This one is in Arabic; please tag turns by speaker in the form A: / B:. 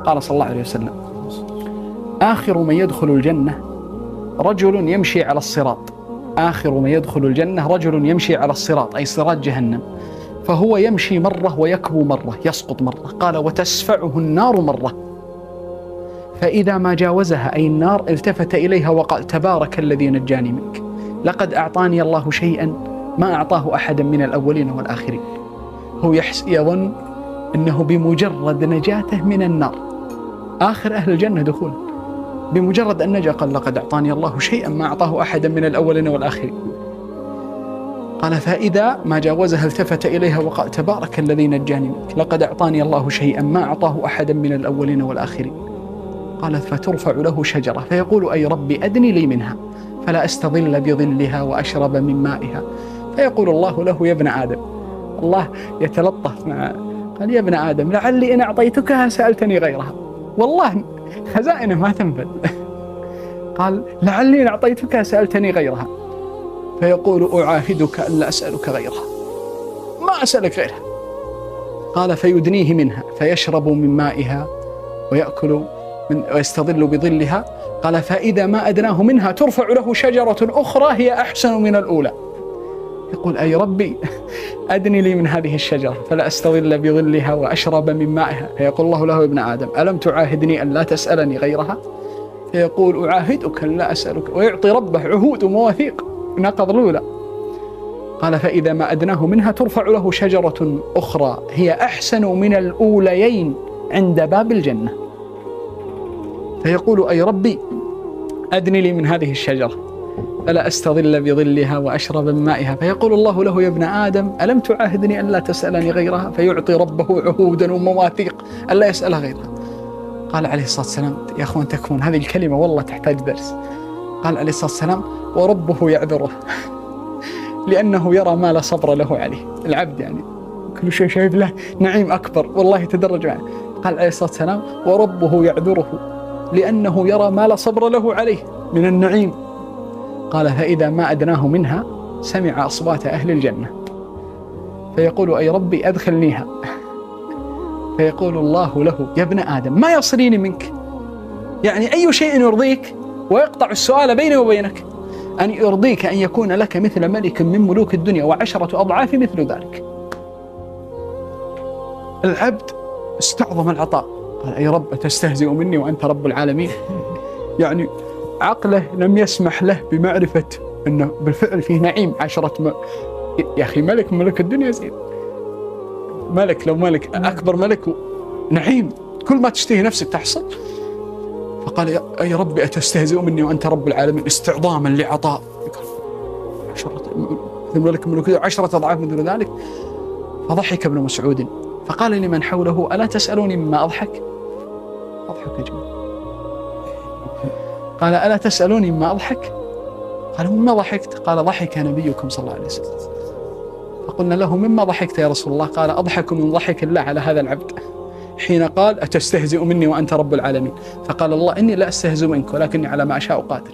A: قال صلى الله عليه وسلم: آخر من يدخل الجنة رجل يمشي على الصراط. آخر من يدخل الجنة رجل يمشي على الصراط، أي صراط جهنم، فهو يمشي مرة ويكبو مرة، يسقط مرة. قال: وتسفعه النار مرة، فإذا ما جاوزها أي النار التفت إليها وقال: تبارك الذي نجاني منك، لقد أعطاني الله شيئا ما أعطاه أحدا من الأولين والآخرين. هو يظن أنه بمجرد نجاته من النار آخر أهل الجنة دخولا، بمجرد أن نجا قال: لقد أعطاني الله شيئا ما أعطاه أحدا من الأولين والآخرين. قال: فإذا ما جاوزها التفت إليها وقال: تبارك الذي نجاني منك، لقد أعطاني الله شيئا ما أعطاه أحدا من الأولين والآخرين. قالت: فترفع له شجرة فيقول: أي ربي أدني لي منها فلا أستظل بظلها وأشرب من مائها. فيقول الله له: يا ابن آدم، الله يتلطف مع، قال: يا ابن آدم، لعلي إن أعطيتكها سألتني غيرها. والله خزائنه ما تنفذ. قال: لعلي إن أعطيتكها سألتني غيرها. فيقول: أعاهدك أن لا أسألك غيرها، ما أسألك غيرها. قال: فيدنيه منها فيشرب من مائها ويأكل ويستظل بظلها. قال: فإذا ما أدناه منها ترفع له شجرة أخرى هي أحسن من الأولى. يقول: أي ربي أدني لي من هذه الشجرة فلا أستظل بظلها وأشرب من مائها. فيقول الله له: يا ابن آدم، ألم تعاهدني أن لا تسألني غيرها؟ فيقول: أعاهدك أن لا أسألك، ويعطي ربه عهود ومواثيق نقض الأولى. قال: فإذا ما أدناه منها ترفع له شجرة أخرى هي أحسن من الأوليين عند باب الجنة. فيقول: أي ربي أدني لي من هذه الشجرة فلا أستظل بظلها وأشرب من مائها. فيقول الله له: يا ابن آدم، ألم تعاهدني أن لا تسألني غيرها؟ فيعطي ربه عهودا ومواثيق أن لا يسأل غيرها. قال عليه الصلاة والسلام: يا أخوان تكفون، هذه الكلمة والله تحتاج درس. قال عليه الصلاة والسلام: وربه يعذره لأنه يرى ما لا صبر له عليه. العبد يعني كل شيء شايف له نعيم أكبر، والله يتدرج معه. قال عليه الصلاة والسلام: وربه يعذره لأنه يرى ما لا صبر له عليه من النعيم. قال: فإذا ما أدناه منها سمع أصوات أهل الجنة فيقول: أي ربي أدخلنيها. فيقول الله له: يا ابن آدم، ما يصليني منك؟ يعني أي شيء يرضيك؟ ويقطع السؤال بيني وبينك. أن يرضيك أن يكون لك مثل ملك من ملوك الدنيا وعشرة أضعاف مثل ذلك. العبد استعظم العطاء، قال: أي رب أتستهزئ مني وأنت رب العالمين؟ يعني عقله لم يسمح له بمعرفة أنه بالفعل فيه نعيم عشرة يا أخي ملك من ملك الدنيا زين، ملك لو ملك أكبر ملك نعيم كل ما تشتهي نفسك تحصل. فقال: أي ربي أتستهزئ مني وأنت رب العالمين؟ استعظاما لعطاء ملك من ملوك 10 أضعاف مثل ذلك. فضحك ابن مسعود فقال لمن حوله: ألا تسألوني مما أضحك؟ أضحك يا جماعة. قال: ألا تسألوني مما أضحك؟ قال: مما ضحكت؟ قال: ضحك نبيكم صلى الله عليه وسلم. فقلنا له: مما ضحكت يا رسول الله؟ قال: أضحك من ضحك الله على هذا العبد حين قال: أتستهزئ مني وأنت رب العالمين؟ فقال الله: إني لا أستهزئ منك ولكني على ما أشاء قادر.